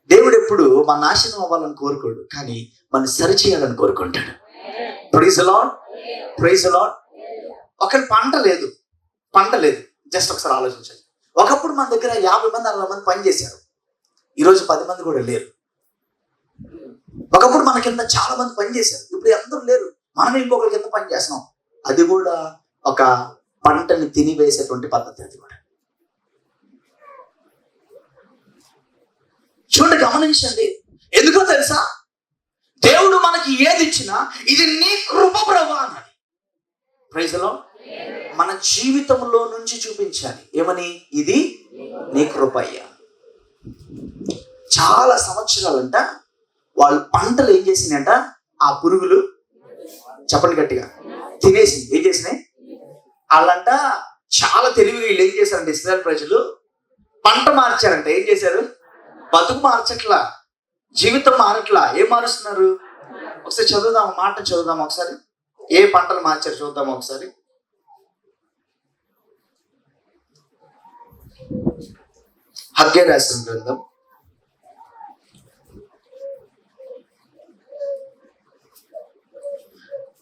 దేవుడు ఎప్పుడు మన నాశనం అవ్వాలని కోరుకోడు, కానీ మన సరిచేయాలని కోరుకుంటాడు. Praise the lord. Praise the lord. ఒకరి పంట లేదు. జస్ట్ ఒకసారి ఆలోచించండి. ఒకప్పుడు మన దగ్గర 50 మంది 60 మంది పని చేశారు, ఈరోజు 10 మంది కూడా లేరు. ఒకప్పుడు మన కింద చాలా మంది పని చేశారు, ఇప్పుడు అందరూ లేరు. మనం ఇంకొకరి కింద పని చేస్తున్నాం. అది కూడా ఒక పంటని తినివేసేటువంటి పద్ధతి. అది కూడా చూడండి, గమనించండి. ఎందుకో తెలుసా? దేవుడు మనకి ఏది ఇచ్చినా ఇది నీ కృప ప్రభా అన్నది. Praise the lord. మన జీవితంలో నుంచి చూపించాలి ఏమని? ఇది నీ కృప అయ్యా. చాలా సంవత్సరాలంట వాళ్ళు పంటలు ఏం చేసినాయంట? ఆ పురుగులు, చెప్పండి గట్టిగా, తినేసి ఏం చేసినాయి? వాళ్ళంట చాలా తెలివిగా వీళ్ళు ఏం చేశారంటే ఇశ్రాయేలు ప్రజలు పంట మార్చారంట. ఏం చేశారు? బతుకు మార్చట్లా, జీవితం మారట్లా. ఏం మారుస్తున్నారు? ఒకసారి చదువుదాం, మాట చదువుదాం ఒకసారి. ఏ పంటలు మార్చారు చూద్దాం ఒకసారి. హగ్గై రాసిన గ్రంథం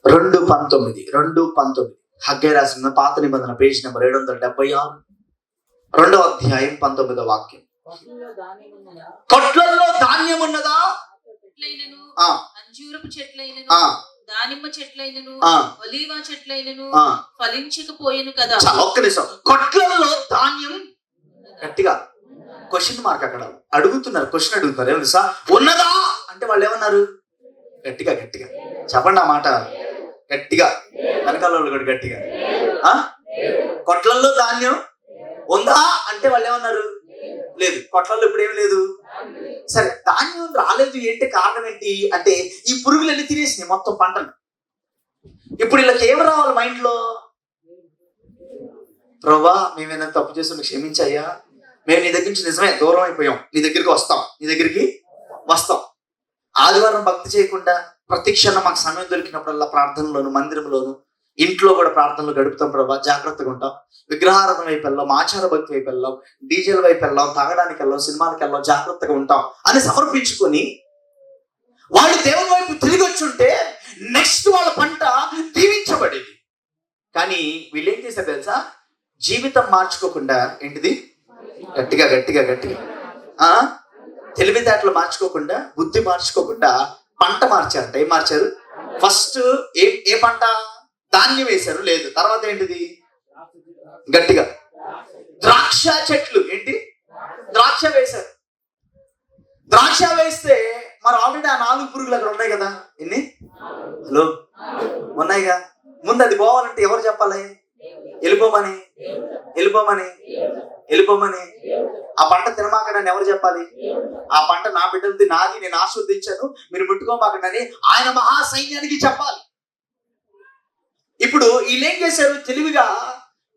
2:19 హగ్గై రాసిన పాత నిబంధన పేజ్ నెంబర్ 776 2వ అధ్యాయం 19వ వాక్యం. కొట్లలో ధాన్యం ఉన్నదా? చెట్లైనను, ఆ, అంజూరపు చెట్లైనను, ఆ, దానిమ్మ చెట్లైనను, ఆ, ఒలీవ చెట్లైనను ఆ. ఫలించకపోయేను కదా. చాలా ఒక్క నిమిషం. కొట్లలో ధాన్యం గట్టిగా క్వశ్చన్ మార్క్ అక్కడ అడుగుతున్నారు, క్వశ్చన్ అడుగుతున్నారు. ఏమన్నా సార్ ఉన్నదా అంటే వాళ్ళు ఏమన్నారు? గట్టిగా గట్టిగా చెప్పండి ఆ మాట గట్టిగా, వెనకాల వాళ్ళు కూడా గట్టిగా. కొట్లలో ధాన్యం ఉందా అంటే వాళ్ళు ఏమన్నారు? లేదు. కొట్లలో ఇప్పుడు ఏమి లేదు. సరే, ధాన్యం రాలేదు ఏంటి, కారణం ఏంటి అంటే ఈ పురుగులు అన్ని తినేసినాయి మొత్తం పంటను. ఇప్పుడు వీళ్ళకి ఏమి రావాలి మైండ్లో? ప్రభా, మేమేమైనా తప్పు చేస్తున్నా క్షమించాయా, మేము నీ దగ్గర నుంచి నిజమే దూరం అయిపోయాం, నీ దగ్గరికి వస్తాం. ఆదివారం భక్తి చేయకుండా ప్రతి క్షణం మాకు సమయం దొరికినప్పుడల్లా ప్రార్థనలోను, మందిరంలోను, ఇంట్లో కూడా ప్రార్థనలు గడుపుతాం ప్రభా, జాగ్రత్తగా ఉంటాం. విగ్రహారాధన వైపు వెళ్ళాం, ఆచార భక్తి వైపు వెళ్ళాం, డీజేల వైపు వెళ్ళాం, తాగడానికి వెళ్ళాం, సినిమాలకు వెళ్ళాం, జాగ్రత్తగా ఉంటాం అని సమర్పించుకొని వాళ్ళు దేవుని వైపు తిరిగి వచ్చుంటే నెక్స్ట్ వాళ్ళ పంట దీవించబడేది. కానీ వీళ్ళు ఏం చేశారు తెలుసా? జీవితం మార్చుకోకుండా, ఏంటిది గట్టిగా గట్టిగా గట్టిగా తెలివితేటలు మార్చుకోకుండా, బుద్ధి మార్చుకోకుండా పంట మార్చారంట. ఏం మార్చారు? ఫస్ట్ ఏ పంట? ధాన్యం వేశారు, లేదు. తర్వాత ఏంటిది? గట్టిగా ద్రాక్ష చెట్లు. ఏంటి? ద్రాక్ష వేశారు. ద్రాక్ష వేస్తే మరి ఆల్రెడీ ఆ 4 పురుగులు అక్కడ ఉన్నాయి కదా. ఎన్ని? హలో, ఉన్నాయిగా. ముందు అది పోవాలంటే ఎవరు చెప్పాలి? వెళ్ళిపోమని. ఆ పంట తినమాకడని ఎవరు చెప్పాలి? ఆ పంట నా బిడ్డలది, నాది, నేను ఆస్వాదించాను, మీరు ముట్టుకోమాకడని ఆయన మహాసైన్యానికి చెప్పాలి. ఇప్పుడు వీళ్ళు ఏం చేశారు? తెలివిగా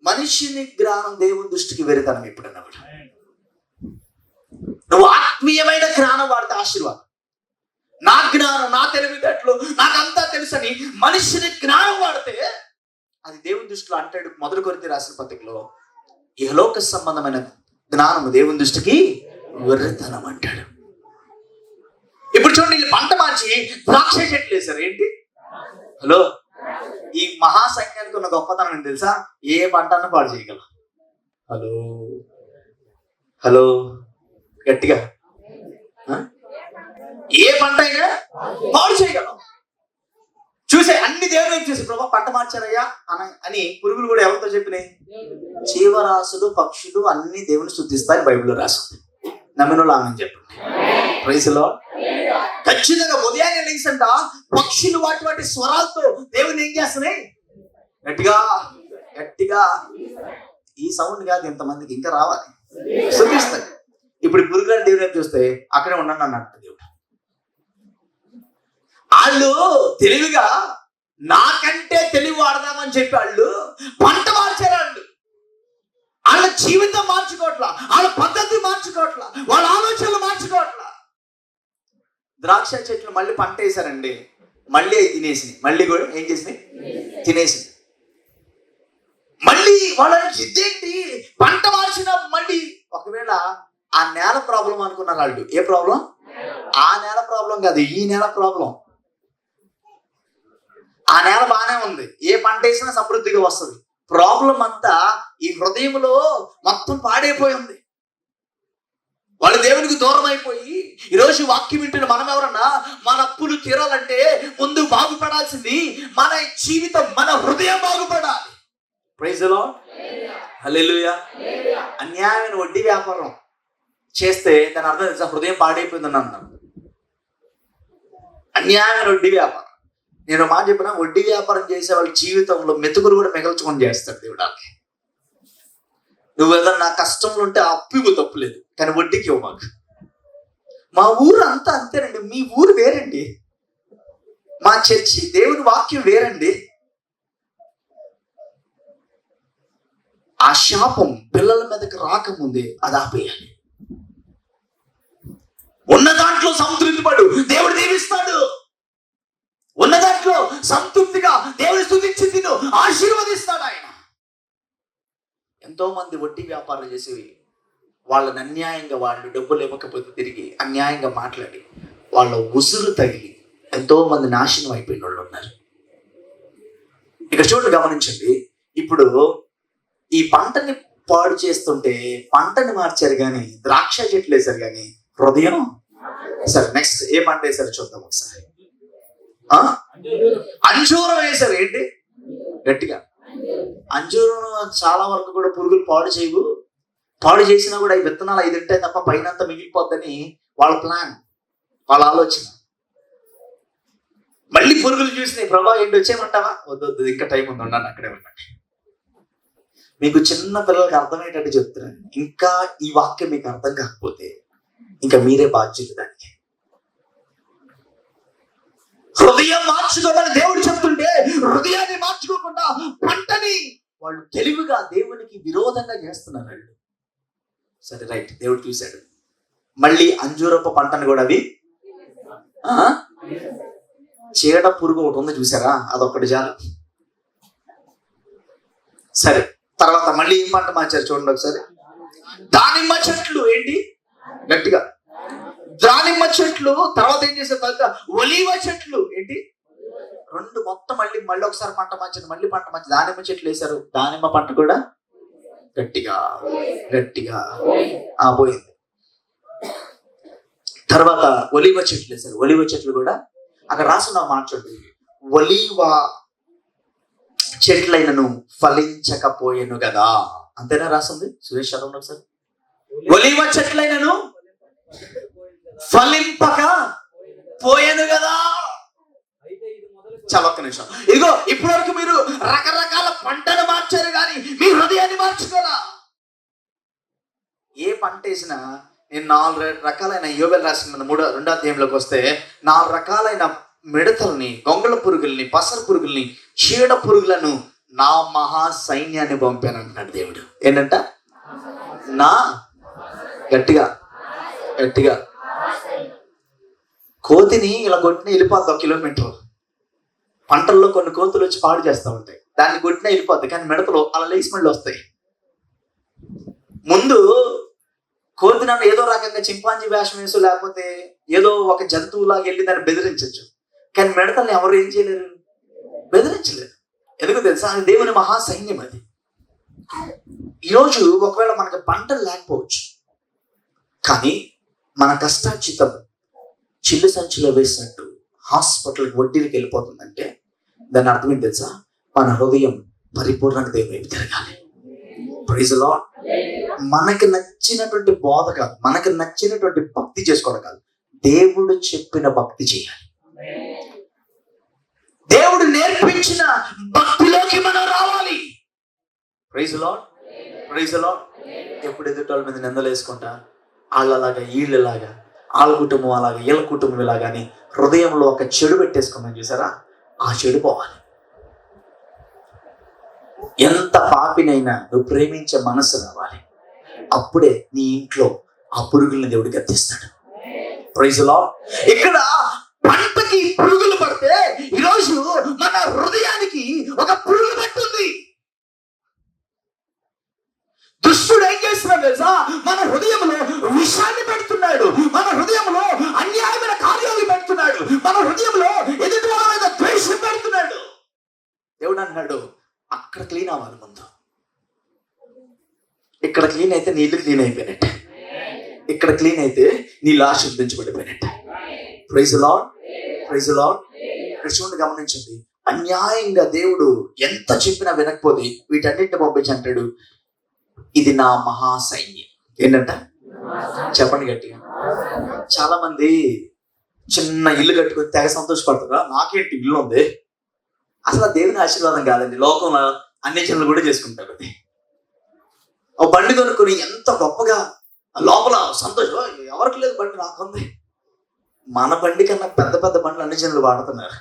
మనిషిని జ్ఞానం దేవుని దృష్టికి వెరితనం. ఎప్పుడన్నా కూడా నువ్వు ఆత్మీయమైన జ్ఞానం వాడితే ఆశీర్వాదం. నా జ్ఞానం, నా తెలివితేటలు, నాకంతా తెలుసని మనిషిని జ్ఞానం వాడితే అది దేవుని దృష్టిలో అంటాడు. 1 కొరింథీ రాసిన పత్రికలో ఇహలోక సంబంధమైన జ్ఞానము దేవుని దృష్టికి వెర్రితనం అంటాడు. ఇప్పుడు చూడండి, వీళ్ళు పంట మార్చి ద్రాక్ష చెట్లు వేశారు. ఏంటి? హలో, ఈ మహాసైన్యానికి ఉన్న గొప్పతనం ఏంటి తెలుసా? ఏ పంటను పాడు చేయగలం. హలో గట్టిగా, ఏ పంట అయినా పాడు చేయగలం. చూసే అన్ని దేవుడు ఏం చేసి, ప్రభా పంట మార్చారయ్యా అని పురుగులు కూడా ఎవరితో చెప్పినాయి? జీవరాశులు, పక్షులు అన్ని దేవుని స్తుతిస్తాయి బైబిల్లో రాసింది. నమ్మిన వాళ్ళు ఆమె చెప్పండి. Praise the lord. ఖచ్చితంగా ఉదయాన్నే లేచంట పక్షులు వాటి స్వరాలతో దేవుని ఏం చేస్తున్నాయి? గట్టిగా గట్టిగా. ఈ సౌండ్ కాదు, ఇంతమందికి ఇంకా రావాలి, స్తుతిస్తాయి. ఇప్పుడు పురుగులను దేవుని వైపు చూస్తే అక్కడే ఉండండి అన్నట్టు దేవుడు. వాళ్ళు తెలివిగా నాకంటే తెలివి వాడదామని చెప్పి వాళ్ళు పంట మార్చారు. వాళ్ళ జీవితం మార్చుకోవట్లా, వాళ్ళ పద్ధతి మార్చుకోవట్లా, వాళ్ళ ఆలోచనలు మార్చుకోవట్లా. ద్రాక్ష చెట్లు మళ్ళీ పంట వేశారండి, మళ్ళీ అవి తినేసింది. మళ్ళీ కూడా ఏం చేసినాయి? తినేసింది. మళ్ళీ వాళ్ళని ఇదేంటి పంట మార్చిన మళ్ళీ ఒకవేళ ఆ నేల ప్రాబ్లం అనుకున్నారు వాళ్ళు. ఏ ప్రాబ్లం? ఆ నేల ప్రాబ్లం కాదు, ఈ నేల ప్రాబ్లం. ఆ నేల బాగానే ఉంది, ఏ పంట వేసినా సమృద్ధిగా వస్తుంది. ప్రాబ్లం అంతా ఈ హృదయంలో మొత్తం పాడైపోయింది. వాళ్ళు దేవునికి దూరం అయిపోయి ఈరోజు వాక్యం వింటున్న మనం ఎవరన్నా మన అప్పులు తీరాలంటే ముందు బాగుపడాల్సింది మన జీవితం, మన హృదయం బాగుపడాలి. Praise the lord. హల్లెలూయా. అన్యాయమైన వడ్డీ వ్యాపారం చేస్తే దాని అర్థం తెలుసా? హృదయం పాడైపోయిందని అన్నారు. అన్యాయమైన వడ్డీ వ్యాపారం. నేను మాట చెప్పిన, వడ్డీ వ్యాపారం చేసే వాళ్ళ జీవితంలో మెతుకులు కూడా మిగల్చుకొని చేస్తాడు దేవుడు. నువ్వు ఏదన్నా కష్టంలో ఉంటే అప్పు ఇవ్వు, తప్పులేదు, కానీ వడ్డీకి ఇవ్వ మాకు. మా ఊరు అంతా అంతేనండి. మీ ఊరు వేరండి, మా చర్చి దేవుని వాక్యం వేరండి. ఆ శాపం పిల్లల మీదకి రాకముందే అది ఆపేయాలి. ఉన్న దాంట్లో సంతృప్తి పడు, దేవుడు దీవిస్తాడు. ఉన్న దాంట్లో సంతృప్తిగా దేవుని స్తుతించి తిను, ఆశీర్వదిస్తాడు ఆయన. ఎంతో మంది వడ్డీ వ్యాపారం చేసి వాళ్ళని అన్యాయంగా, వాళ్ళు డబ్బులు ఇవ్వకపోతే తిరిగి అన్యాయంగా మాట్లాడి వాళ్ళ ఉసురు తగిలి ఎంతో మంది నాశనం అయిపోయిన వాళ్ళు ఉన్నారు. ఇక్కడ చూడండి, గమనించండి. ఇప్పుడు ఈ పంటని పాడు చేస్తుంటే పంటని మార్చారు కానీ ద్రాక్ష చెట్లు వేశారు కానీ హృదయం. సరే, నెక్స్ట్ ఏ పంట వేశారు చూద్దాం ఒకసారి. అంజూరం వేశారు. ఏంటి? గట్టిగా. అంజూరం చాలా వరకు కూడా పురుగులు పాడు చేయవు. పాడు చేసినా కూడా ఈ విత్తనాలు 5 ఉంటాయి తప్ప పైనంతా మిగిలిపోద్దని వాళ్ళ ప్లాన్, వాళ్ళ ఆలోచన. మళ్ళీ పురుగులు చూసినాయి. ప్రభా ఏంటి వచ్చేయమంటావా? వద్దు, ఇంకా టైం ఉంది, ఉన్నాను అక్కడే ఉండండి. మీకు చిన్న పిల్లలకి అర్థమయ్యేటట్టు చెప్తున్నాను. ఇంకా ఈ వాక్యం మీకు అర్థం కాకపోతే ఇంకా మీరే బాధ్యత దానికి. హృదయం మార్చుకోవాలని దేవుడు చెప్తుంటే హృదయాన్ని మార్చుకోకుండా పంటని వాళ్ళు తెలివిగా దేవునికి విరోధంగా చేస్తున్నారు వాళ్ళు. సరే, రైట్, దేవుడు చూశాడు. మళ్ళీ అంజూరపు పంటను కూడా అవి చీడ పురుగు ఒకటి ఉంది చూసారా, అదొక్కటి చాలు. సరే, తర్వాత మళ్ళీ ఏం పంట మార్చారు చూడండి ఒకసారి. దానిమ్మ చెట్లు. ఏంటి? గట్టిగా. దానిమ్మ చెట్లు. తర్వాత ఏం చేశారు? తర్వాత ఒలీవ చెట్లు. ఏంటి? 2 మొత్తం మళ్ళీ ఒకసారి పంట మార్చారు. మళ్ళీ పంట మార్చి దానిమ్మ చెట్లు వేశారు. దానిమ్మ పంట కూడా గట్టిగా పోయింది. తర్వాత ఒలీవ చెట్లు వేశారు. ఒలీవ చెట్లు కూడా అక్కడ రాసున్న మాట చూడండి. ఒలీవ చెట్లైనను ఫలించకపోయేను కదా. అంతేనా రాసింది? సురేష్ చదవండి ఒకసారి. ఒలీవ చెట్లైనను ఫలింపక పోయేను కదా. చాలా, ఒక్క నిమిషం. ఇదిగో, ఇప్పటి వరకు మీరు రకరకాల పంటను మార్చారు కానీ మీ హృదయాన్ని మార్చుకోరా. ఏ పంట వేసినా నేను 4 రకాలైన, యోబేలు రాసిన 2వ అధ్యాయంలోకి వస్తే 4 రకాలైన మిడతల్ని, గొంగళ పురుగుల్ని, పసర పురుగుల్ని, చీడ పురుగులను నా మహా సైన్యాన్ని పంపాను అంటున్నాడు దేవుడు. ఏంటంట? నా గట్టిగా కోతిని ఇలా కొట్టిన వెళ్ళిపోద్ది 1 కిలోమీటర్. పంటల్లో కొన్ని కోతులు వచ్చి పాడు చేస్తూ ఉంటాయి. దాన్ని కొట్టినా వెళ్ళిపోద్ది. కానీ మిడతలు అలా లేచి మళ్ళీ వస్తాయి. ముందు కోతి నన్ను ఏదో రకంగా చింపాంజీ వేషం వేసు, లేకపోతే ఏదో ఒక జంతువులాగా వెళ్ళి దాన్ని బెదిరించవచ్చు. కానీ మిడతల్ని ఎవరు ఏం చేయలేరు, బెదిరించలేరు. ఎందుకు తెలుసా? అది దేవుని మహాసైన్యం. అది ఈరోజు ఒకవేళ మనకు పంటలు లేకపోవచ్చు, కానీ మన కష్టార్జితం చిల్లు సంచిలో వేసినట్టు హాస్పిటల్కి వడ్డీలకు వెళ్ళిపోతుందంటే దాని అర్థం ఏంటి తెలుసా? మన హృదయం పరిపూర్ణంగా దేవుని వైపు తిరగాలి. Praise the lord. మనకి నచ్చినటువంటి బోధ కాదు, మనకి నచ్చినటువంటి భక్తి చేసుకోవడం కాదు, దేవుడు చెప్పిన భక్తి చేయాలి. దేవుడు నేర్పించిన భక్తిలోకి మనం రావాలి. Praise the lord. ఎప్పుడు ఎదుటి మీద నిందలు వేసుకుంటా వాళ్ళలాగా వీళ్ళలాగా, వాళ్ళ కుటుంబం అలాగా వీళ్ళ కుటుంబం ఇలాగా అని హృదయంలో ఒక చెడు పెట్టేసుకున్నాం చూసారా? ఆ చెడు పోవాలి. ఎంత పాపినైనా నువ్వు ప్రేమించే మనసు రావాలి. అప్పుడే నీ ఇంట్లో ఆ పురుగుల్ని దేవుడు గద్దిస్తాడు. Praise the lord. ఇక్కడ పంటకి పురుగులు పడితే ఈరోజు మన హృదయానికి ఒక పురుగు పట్టుంది. దుష్టుడు ఏం చేస్తున్నాడు తెలుసా? మన హృదయంలో విషాన్ని పెడుతున్నాడు, మన హృదయంలో అన్యాయమైన కార్యాలు పెడుతున్నాడు, మన హృదయంలో ఎదుటి వాళ్ళ మీద ద్వేషం పెడుతున్నాడు. దేవుడు అన్నాడు, అక్కడ క్లీన్ అవ్వాలి ముందు. ఇక్కడ క్లీన్ అయితే నీ ఇల్లు క్లీన్ అయిపోయినట్టే, ఇక్కడ క్లీన్ అయితే నీ లాష్ శుద్ధించబడిపోయినట్టే. Praise the lord. ఇక్కడ చూడండి, గమనించండి. అన్యాయంగా దేవుడు ఎంత చెప్పినా వినకపోతే వీటన్నిటిని పంపించి అంటాడు, ఇది నా మహాసైన్యం. ఏంటంట? చెప్పండి గట్టిగా. చాలా మంది చిన్న ఇల్లు కట్టుకొని తెగ సంతోషపడతారా, నాకేంటి ఇల్లు ఉంది. అసలు దేవుని ఆశీర్వాదం కాదండి, లోకంలో అన్ని జనులు కూడా చేసుకుంటారు. అది ఒక బండి కొనుక్కొని ఎంత గొప్పగా లోపల సంతోషం, ఎవరికి లేదు బండి, నాకుంది. మన బండి కన్నా పెద్ద పెద్ద బండ్లు అన్ని జనులు వాడుతున్నారు.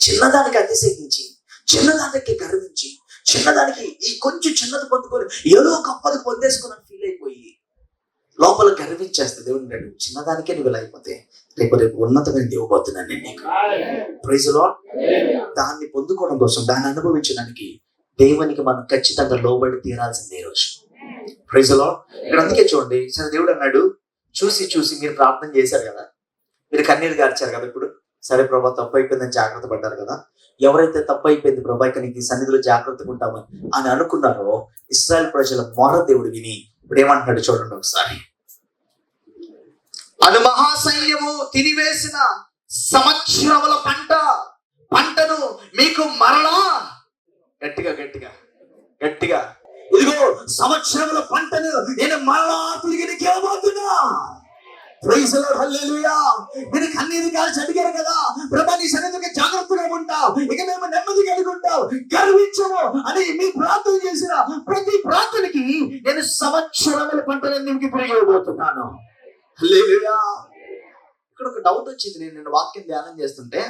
చిన్నదానికి అతిశయించి, చిన్నదానికి గర్వించి, చిన్నదానికి ఈ కొంచెం చిన్నది పొందుకొని ఏదో గొప్పది పొందేసుకుని ఫీల్ అయిపోయి లోపల గర్వించేస్తే దేవుడు అంటాడు, చిన్నదానికే నువ్వు ఇలా అయిపోతే రేపు ఉన్నతమైన దేవుపోతున్నాను నేను నీకు. Praise the lord. దాన్ని పొందుకోవడం కోసం, దాన్ని అనుభవించడానికి దేవునికి మనం ఖచ్చితంగా లోబడి తీరాల్సిందే ఈరోజు. Praise the lord. ఇక్కడ అందుకే చూడండి, సరే దేవుడు అన్నాడు, చూసి మీరు ప్రార్థన చేశారు కదా, మీరు కన్నీరు గార్చారు కదా, ఇప్పుడు సరే ప్రభా తప్పు అయిపోయిందని జాగ్రత్త పడ్డారు కదా. ఎవరైతే తప్పు అయిపోయింది ప్రభా ఇక నీకు ఈ సన్నిధిలో జాగ్రత్తగా ఉంటామని అని అనుకున్నారో ఇశ్రాయేల్ ప్రజల మొర దేవుడు విని ఇప్పుడు ఏమంటున్నాడు చూడండి ఒకసారి. అను మహాసైన్యము తినివేసిన సంవత్సరముల పంటను మీకు మరలా గట్టిగా ఇదిగో సంవత్సరముల పంటను నేను మరలా తిరిగి నీకు ఇవ్వబోతున్నా. ప్రైజ్ ది లార్డ్, హల్లెలూయా. మీరు కన్నీరు కాల్చి అడిగారు కదా, ప్రభా నీ సన్నిధికి జాగ్రత్తగా ఉంటావు, ఇక మేము నెమ్మది కలిగి ఉంటావు, గర్వించము అని మీ ప్రార్థన చేసిన ప్రతి ప్రార్థనకి నేను సంవత్సరముల పంటను నీకు తిరిగి ఇవ్వబోతున్నాను. హల్లెలూయా. ఇక్కడ ఒక డౌట్ వచ్చింది, నేను వాక్యం ధ్యానం చేస్తుంటే,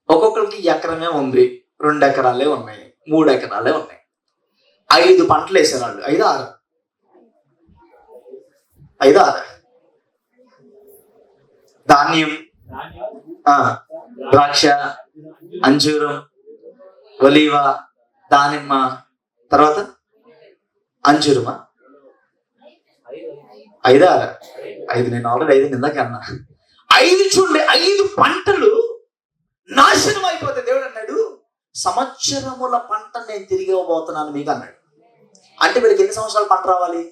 ఒక్కొక్కరికి ఎకరమే ఉంది, 2 ఎకరాలే ఉన్నాయి, 3 ఎకరాలే ఉన్నాయి, 5 పంటలు వేసారు వాళ్ళు, 5 6 ధాన్యం, ద్రాక్ష, అంజూరం, ఒలీవ, దానిమ్మ, తర్వాత అంజూరమా 5 6 5 నేను ఆల్రెడీ 5 నిందాక అన్నా. 5 చూడండి, 5 పంటలు నాశనం అయిపోతే దేవుడు అన్నాడు సంవత్సరముల పంట నేను తిరిగి ఇవ్వబోతున్నాను మీకు అన్నాడు. అంటే వీళ్ళకి ఎన్ని సంవత్సరాల పంట రావాలి?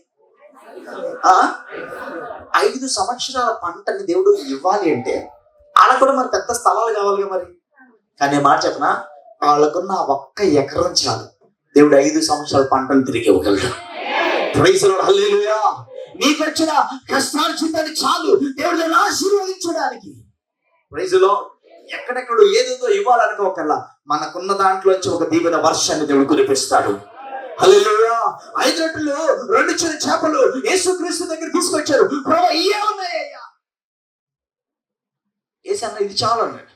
5 సంవత్సరాల పంటని దేవుడు ఇవ్వాలి అంటే ఆడ కూడా మరి పెద్ద స్థలాలు కావాలి మరి. కానీ మాట చెప్పనా, వాళ్ళకున్న 1 ఎకరం చాలు, దేవుడు 5 సంవత్సరాల పంటను తిరిగి ఇవ్వగలడు. ప్రైజ్ ది లార్డ్, హల్లెలూయా. నీకు వచ్చిన కష్టార్జితాన్ని చాలు దేవుడు నిన్ను ఆశీర్వదించడానికి. Praise the lord. ఎక్కడెక్కడో ఏదేదో ఇవ్వాలనుకోకల్లా మనకున్న దాంట్లోంచి ఒక దీవెన వర్షాన్ని దేవుడు కురిపిస్తాడు. హల్లెలూయా. 5 రొట్టెలు 2 చిన్న చేపలు యేసుక్రీస్తు దగ్గర తీసుకొచ్చారు. ప్రభువా ఇవే ఉన్నాయ్యా. యేసన్న ఇది చాలా అన్నాడు.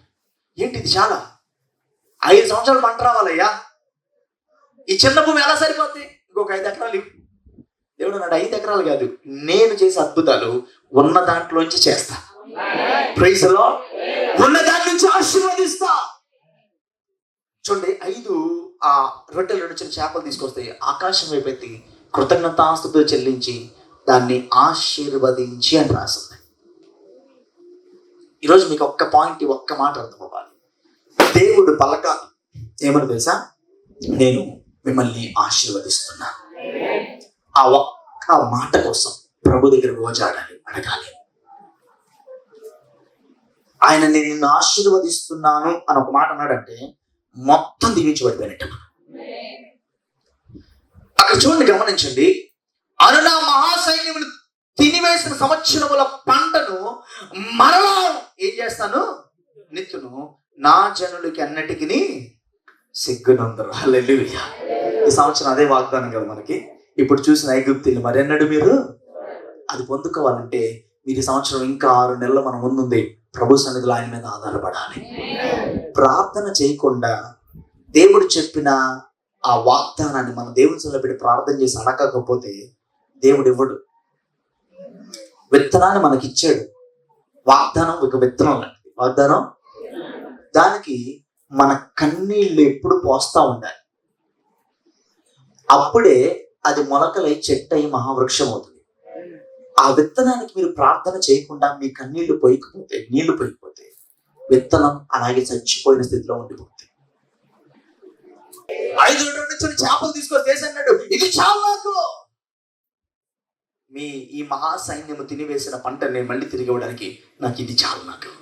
ఏంటి ఇది చాలా? 5 సంవత్సరాలు పంట రావాలయ్యా, ఈ చిన్న భూమి ఎలా సరిపోద్ది? ఇంకొక 5 ఎకరాలు. దేవుడు అన్నాడు 5 ఎకరాలు కాదు, నేను చేసే అద్భుతాలు ఉన్న దాంట్లోంచి చేస్తా. Praise the lord. ఉన్న దాంట్ నుంచి ఆశీర్వదిస్తా. చూడండి, 5 రొట్టెలు 2 చిన్న చేపలు తీసుకొస్తాయి, ఆకాశం వైపు ఎత్తి కృతజ్ఞతాస్తుతితో చెల్లించి దాన్ని ఆశీర్వదించి అని రాస్తుంది. ఈరోజు మీకు ఒక్క పాయింట్, ఒక్క మాట అర్థం అవ్వాలి. దేవుడు పలకాలి ఏమని తెలుసా? నేను మిమ్మల్ని ఆశీర్వదిస్తున్నా. ఆ ఒక్క మాట కోసం ప్రభు దగ్గర గోజాడాలి, అడగాలి. ఆయన నేను నిన్ను ఆశీర్వదిస్తున్నాను అని ఒక మాట అన్నాడంటే మొత్తం దీవించబడిపోయినట్టు. అక్కడ చూడండి, గమనించండి. అను నా మహాసైన్యములు తినివేసిన సంవత్సరముల పంటను మరలా ఏం చేస్తాను? నిత్తును నా జనులకి అన్నిటికీ సిగ్గునందరు. హల్లెలూయా. ఈ సంవత్సరం అదే వాగ్దానం కదా మనకి. ఇప్పుడు చూసిన ఐగుప్తుని మరెన్నడు మీరు అది పొందుకోవాలంటే మీరు ఈ సంవత్సరం ఇంకా 6 నెలలు మన ముందుంది. ప్రభు సన్నిధిలో ఆయన మీద ఆధారపడాలి. ప్రార్థన చేయకుండా దేవుడు చెప్పిన ఆ వాగ్దానాన్ని మన దేవుని సన్నిధిలో పెట్టి ప్రార్థన చేసి అడగకపోతే దేవుడు ఇవ్వడు. విత్తనాన్ని మనకి ఇచ్చాడు. వాగ్దానం ఒక విత్తనం లాంటిది. వాగ్దానం దానికి మన కన్నీళ్ళు ఎప్పుడు పోస్తా ఉండాలి. అప్పుడే అది మొలకలై చెట్టు అయి మహావృక్షం అవుతుంది. ఆ విత్తనానికి మీరు ప్రార్థన చేయకుండా మీ కన్నీళ్లు పోయకపోతే, నీళ్లు పోయకపోతే విత్తనం అలాగే చచ్చిపోయిన స్థితిలో ఉండిపోతుంది. 5 చిన్న చేపలు తీసుకొస్తే అన్నాడు ఇది చాలు నాకు. మీ ఈ మహాసైన్యము తినివేసిన పంట నేను మళ్ళీ తిరిగి ఇవ్వడానికి నాకు ఇది చాలు. నాకు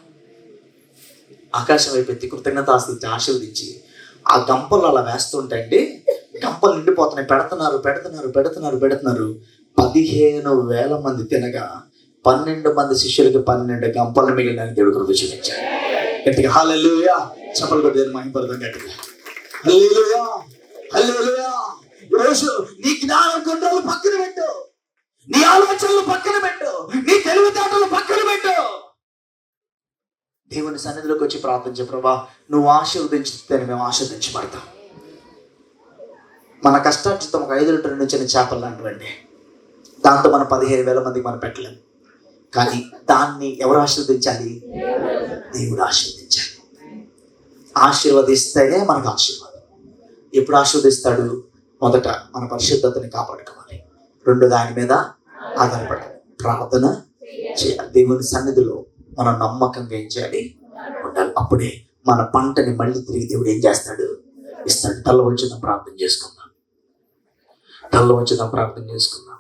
ఆకాశం వైపు ఎత్తి కృతజ్ఞతాస్తుతితో ఆశీర్వదించి ఆ గంపలు అలా వేస్తుంటే గంపలు నిండిపోతున్నాయి. పెడుతున్నారు 15,000 మంది తినగా 12 మంది శిష్యులకి 12 గంపలు మిగిలిన దేవుడు కృప చూపించాడు. గట్టిగా హల్లెలూయా. చప్పలు కొట్టి మహిమపడదాం గట్టిగా. హల్లెలూయా, హల్లెలూయా. ఈరోజు నీ జ్ఞానం కొండలు పక్కన పెట్టు, నీ ఆలోచనలు పక్కన పెట్టు, నీ తెలివితేటలు పక్కన పెట్టు. దేవుని సన్నిధిలోకి వచ్చి ప్రార్థించే, ప్రభా నువ్వు ఆశీర్వదించితే మేము ఆశీర్వదించబడతాం. మన కష్టార్జితం ఒక 5 లీటర్ల నుంచి చేపలు లాంటివండి. దాంతో మనం 15,000 మందికి మనం పెట్టలేము. కానీ దాన్ని ఎవరు ఆశీర్వదించాలి? దేవుడు ఆశీర్వదించాలి. ఆశీర్వదిస్తేనే మనకు ఆశీర్వాదం. ఎప్పుడు ఆస్వాదిస్తాడు? మొదట మన పరిశుద్ధతని కాపాడుకోవాలి, రెండోది ఆయన మీద ఆధారపడాలి, ప్రార్థన చేయాలి, దేవుని సన్నిధిలో మనం నమ్మకంగా ఏం చేయాలి? ఉండాలి. అప్పుడే మన పంటని మళ్ళీ తిరిగి దేవుడు ఏం చేస్తాడు? ఇస్తాడు. తల్ల వంచుదాం, ప్రార్థన చేసుకుందాం.